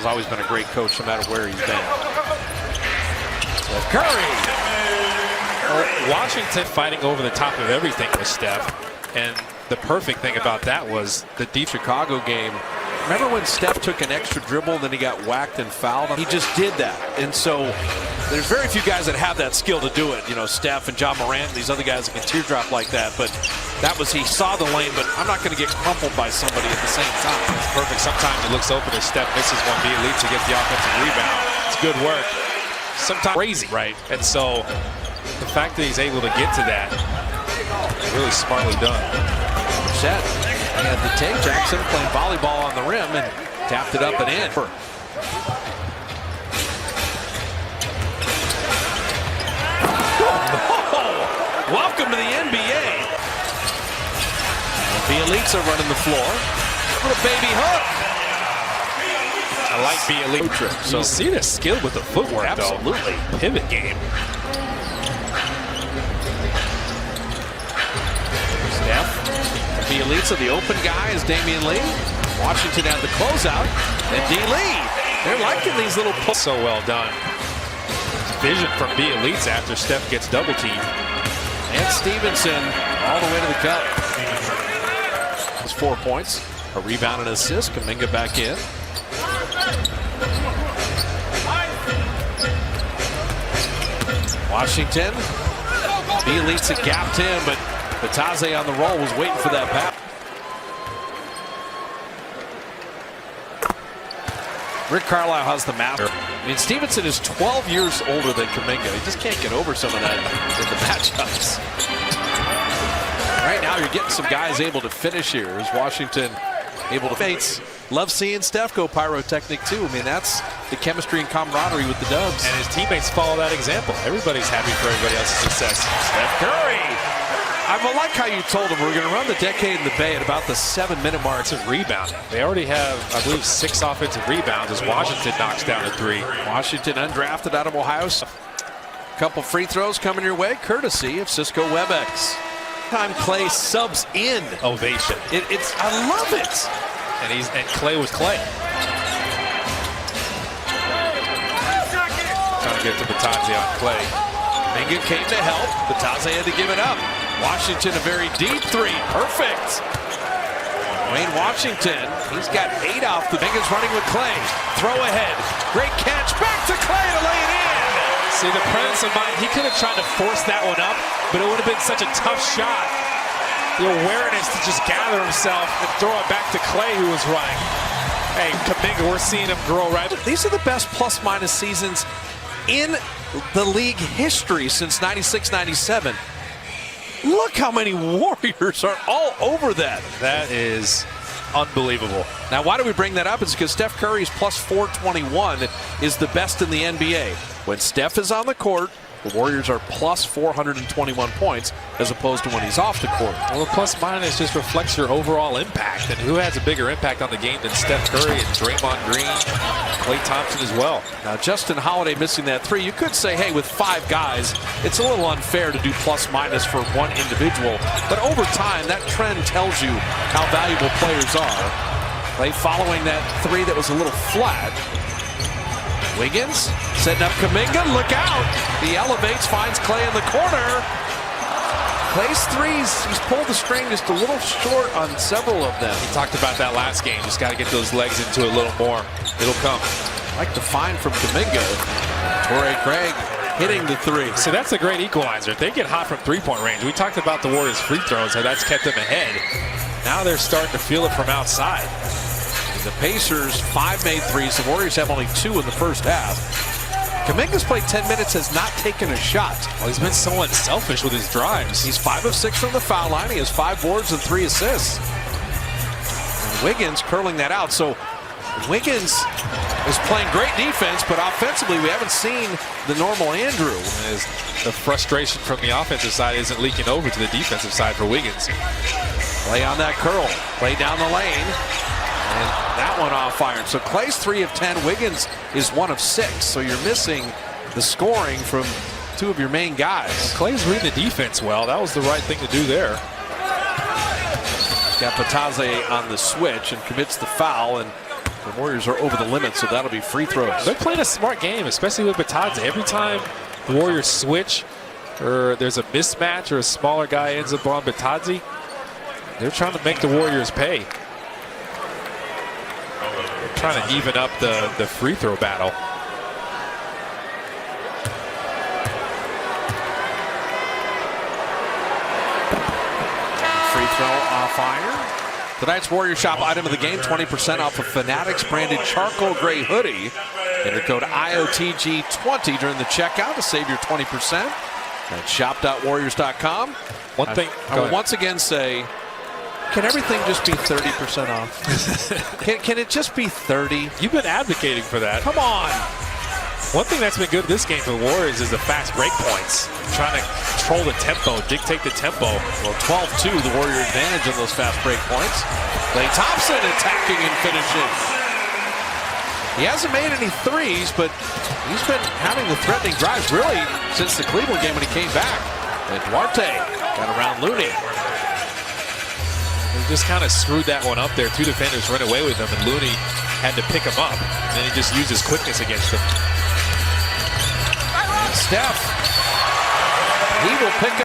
Carlisle's always been a great coach no matter where he's been. Curry. Well, Washington fighting over the top of everything with Steph. And the perfect thing about that was the deep Chicago game. Remember when Steph took an extra dribble and then he got whacked and fouled? He just did that. And so there's very few guys that have that skill to do it. You know, Steph and John Morant and these other guys that can teardrop like that. But that was, he saw the lane, but I'm not going to get crumpled by somebody at the same time. It's perfect. Sometimes it looks open as Steph misses one. Bielitsa gets the offensive rebound. It's good work. Sometimes crazy, right? And so the fact that he's able to get to that, really smartly done. Set. He had the take. Jackson playing volleyball on the rim and tapped it up and in. Oh, welcome to the NBA. Bielitsa running the floor. Little baby hook. I like Bielitsa. So you see the skill with the footwork, absolutely. Though. Pivot game. Steph. Bielitsa, the open guy, is Damian Lee. Washington had the closeout. And D. Lee. They're liking these little pulls. So well done. Vision from Bielitsa after Steph gets double teamed. And Stevenson all the way to the cup. It's 4 points. A rebound and assist. Kuminga back in. Washington. Bielitsa gapped him, but Batadze on the roll was waiting for that pass. Rick Carlisle has the master. I mean, Stevenson is 12 years older than Kuminga. He just can't get over some of that in the matchups. Right now, you're getting some guys able to finish here. Is Washington able to face? Love seeing Steph go pyrotechnic too. I mean, that's the chemistry and camaraderie with the Dubs. And his teammates follow that example. Everybody's happy for everybody else's success. Steph Curry. I like how you told him we're going to run the decade in the Bay at about the 7-minute mark. Of rebounding. They already have, I believe, 6 offensive rebounds as Washington knocks down a 3. Washington undrafted out of Ohio. Couple free throws coming your way, courtesy of Cisco WebEx. Time Clay subs in. Ovation. I love it. And Clay was Clay. Trying to get to Batadze on Clay. Kuminga came to help. Batadze had to give it up. Washington, a very deep 3. Perfect. Wayne Washington, he's got 8 off. The Kuminga's running with Clay. Throw ahead. Great catch. Back to Clay to lay it in. See, the presence of mind, he could have tried to force that one up, but it would have been such a tough shot. The awareness to just gather himself and throw it back to Clay, who was running. Hey, Kuminga, we're seeing him grow right. These are the best plus-minus seasons in the league history since 96-97. Look how many Warriors are all over that. That is unbelievable. Now, why do we bring that up? It's because Steph Curry's plus 421 is the best in the NBA. When Steph is on the court, the Warriors are plus 421 points as opposed to when he's off the court. Well, the plus minus just reflects your overall impact. And who has a bigger impact on the game than Steph Curry and Draymond Green, Klay Thompson as well. Now, Justin Holiday missing that 3. You could say, hey, with 5 guys, it's a little unfair to do plus minus for one individual. But over time, that trend tells you how valuable players are. Klay following that 3 that was a little flat. Wiggins setting up Kuminga. Look out. He elevates, finds Klay in the corner. Klay's 3s, he's pulled the string just a little short on several of them. He talked about that last game. Just got to get those legs into it a little more. It'll come. Like the find from Kuminga. Torrey Craig hitting the 3. So that's a great equalizer. If they get hot from three-point range, we talked about the Warriors' free throws, how that's kept them ahead. Now they're starting to feel it from outside. The Pacers, 5 made 3s. The Warriors have only 2 in the first half. Kuminga's played 10 minutes, has not taken a shot. Well, he's been so unselfish with his drives. He's 5 of 6 from the foul line. He has 5 boards and 3 assists. And Wiggins curling that out. So Wiggins is playing great defense, but offensively we haven't seen the normal Andrew. As the frustration from the offensive side isn't leaking over to the defensive side for Wiggins. Play on that curl. Play down the lane. And that one off iron. So Klay's 3 of 10. Wiggins is 1 of 6. So you're missing the scoring from 2 of your main guys. Klay's reading the defense well. That was the right thing to do there. Got Batadze on the switch and commits the foul. And The Warriors are over the limit, so that'll be free throws. They're playing a smart game, especially with Bertadze. Every time the Warriors switch or there's a mismatch or a smaller guy ends up on Bertadze, they're trying to make the Warriors pay. They're trying to even up the free throw battle. Free throw off iron. Tonight's Warrior Shop item of the game, 20% off a Fanatics branded charcoal gray hoodie. Enter code IOTG20 during the checkout to save your 20% at shop.warriors.com. One thing I will once again say, can everything just be 30% off? can it just be 30? You've been advocating for that. Come on. One thing that's been good this game for the Warriors is the fast break points. Trying to control the tempo, dictate the tempo. Well, 12-2, the Warrior advantage on those fast break points. Klay Thompson attacking and finishing. He hasn't made any threes, but he's been having the threatening drives really since the Cleveland game when he came back. And Duarte got around Looney. He just kind of screwed that one up there. Two defenders ran away with him, and Looney had to pick him up. And then he just used his quickness against him. And Steph, he will pick up.